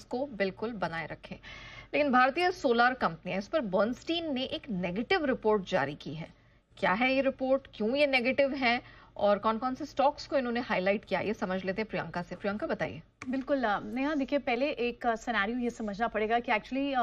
को बिल्कुल बनाए रखें। लेकिन भारतीय सोलर कंपनियां इस पर बर्नस्टीन ने एक नेगेटिव रिपोर्ट जारी की है। क्या है ये रिपोर्ट, क्यों ये नेगेटिव है और कौन कौन से स्टॉक्स को इन्होंने हाईलाइट किया, ये समझ लेते हैं प्रियंका से। प्रियंका बताइए। बिल्कुल नेहा, देखिए पहले एक सिनेरियो ये समझना पड़ेगा कि एक्चुअली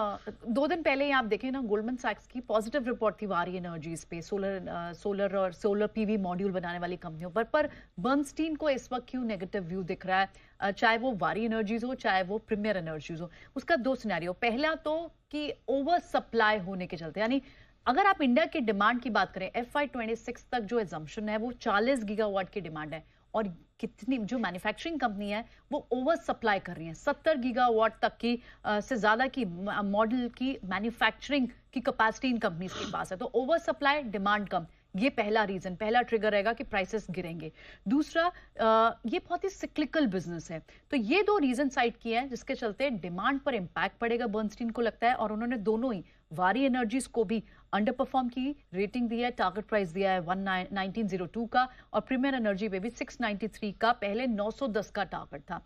2 दिन पहले ही आप देखें ना, गोल्डमैन सैक्स की पॉजिटिव रिपोर्ट थी वारी एनर्जीज पे, सोलर और सोलर पीवी मॉड्यूल बनाने वाली कंपनियों पर बर्नस्टीन को इस वक्त क्यों नेगेटिव व्यू दिख रहा है? चाहे वो वारी एनर्जीज हो, चाहे वो प्रीमियर एनर्जीज हो। उसका 2 सिनेरियो, पहला तो कि ओवर सप्लाई होने के चलते, यानी अगर आप इंडिया की डिमांड की बात करें, FY26 तक जो एजम्पशन है वो 40 गीगावाट की डिमांड है, और कितनी जो मैन्युफैक्चरिंग कंपनी है वो ओवर सप्लाई कर रही है। 70 गीगावाट तक की से ज्यादा की मॉडल की मैन्युफैक्चरिंग की कैपेसिटी इन कंपनीज के पास है। तो ओवर सप्लाई, डिमांड कम, ये पहला रीजन, पहला ट्रिगर रहेगा कि प्राइसेस गिरेंगे। दूसरा, ये बहुत ही सिक्लिकल बिजनेस है, तो ये 2 रीजन साइड किए हैं जिसके चलते डिमांड पर इंपैक्ट पड़ेगा बर्नस्टीन को लगता है। और उन्होंने दोनों ही वारी एनर्जीज को भी अंडर परफॉर्म की रेटिंग दी है, टारगेट प्राइस दिया है 1902 का, और प्रीमियर एनर्जी पे भी 693 का, पहले 910 का टारगेट था।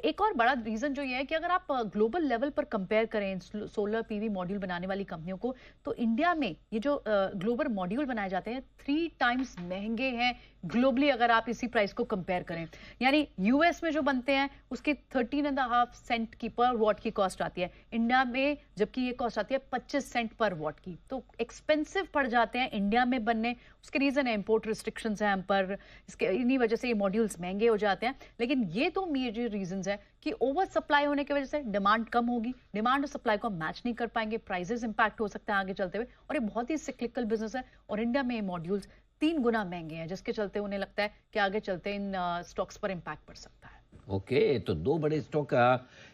एक और बड़ा रीजन जो ये है कि अगर आप ग्लोबल लेवल पर कंपेयर करें सोलर पीवी मॉड्यूल बनाने वाली कंपनियों को, तो इंडिया में ये जो ग्लोबल मॉड्यूल बनाए जाते हैं 3 टाइम्स महंगे हैं ग्लोबली, अगर आप इसी प्राइस को कंपेयर करें। यानी यूएस में जो बनते हैं उसकी 13.5 सेंट की पर वॉट की कॉस्ट आती है, इंडिया में जबकि ये कॉस्ट आती है 25 सेंट पर वॉट की। तो एक्सपेंसिव पड़ जाते हैं इंडिया में बनने। उसके रीजन है इंपोर्ट रिस्ट्रिक्शंस हैं हम पर, इसके इन्हीं वजह से ये मॉड्यूल्स महंगे हो जाते हैं। लेकिन ये 2 मेजर रीजंस है कि ओवर सप्लाई होने की वजह से डिमांड कम होगी, डिमांड और सप्लाई को मैच नहीं कर पाएंगे, प्राइसेस इंपैक्ट हो सकता है आगे चलते हुए, और ये बहुत ही सिक्लिकल बिजनेस है। और इंडिया में ये मॉड्यूल्स 3 गुना महंगे हैं, जिसके चलते उन्हें लगता है कि आगे चलते इन स्टॉक्स पर इंपैक्ट पड़ सकता है। ओके, तो 2 बड़े स्टॉक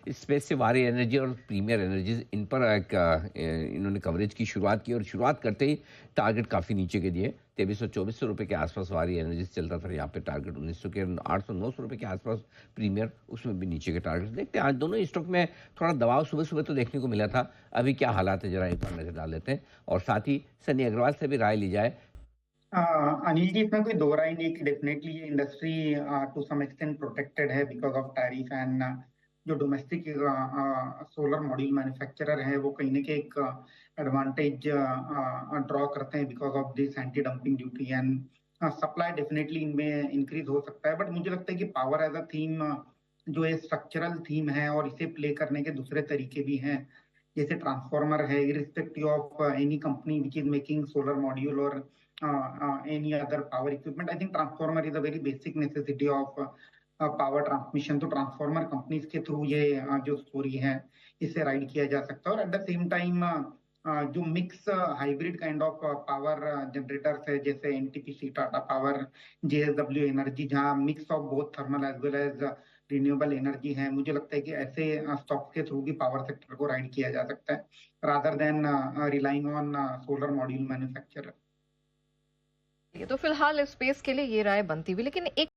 स्पेस से वारी एनर्जी और प्रीमियर एनर्जीज, इन पर इन्होंने कवरेज की शुरुआत की, और शुरुआत करते ही टारगेट काफ़ी नीचे के दिए। 2300-2400 रुपये के आसपास वारी एनर्जीज चलता था, यहाँ पे टारगेट 1900 के 800-900 रुपये के आसपास प्रीमियर, उसमें भी नीचे के टारगेट देखते हैं। आज दोनों स्टॉक में थोड़ा दबाव सुबह सुबह तो देखने को मिला था, अभी क्या हालात है जरा एक बार नजर डाल लेते हैं, और साथ ही सनी अग्रवाल से भी राय ली जाए। अनिल जी, इसमें कोई दो राय नहीं कि डेफिनेटली ये industry to some extent protected है बिकॉज ऑफ टैरिफ, एंड जो डोमेस्टिक सोलर मॉड्यूल मैन्युफैक्चरर है वो कहीं ना कहीं एक एडवांटेज ड्रॉ करते हैं because of this anti dumping duty, and supply definitely इनमें इंक्रीज हो सकता है। बट मुझे लगता है कि पावर एज अ थीम जो है स्ट्रक्चरल थीम है, और इसे प्ले करने के दूसरे तरीके भी हैं, जैसे ट्रांसफॉर्मर है, irrespective of any company which is making solar module और any other power equipment. I think transformer is a very basic necessity of power transmission. तो ट्रांसफॉर्मर कंपनीज के थ्रू ये जो स्टोरी है इसे राइड किया जा सकता है। और एट द सेम टाइम जो mix hybrid kind of power generators है, जैसे NTPC, Tata power, JSW energy, जहाँ mix of both thermal as well as renewable energy है, मुझे लगता है कि ऐसे स्टॉक्स के थ्रू भी पावर सेक्टर को राइड किया जा सकता है, rather than relying on solar module manufacturer. तो फिलहाल इस स्पेस के लिए ये राय बनती हुई, लेकिन एक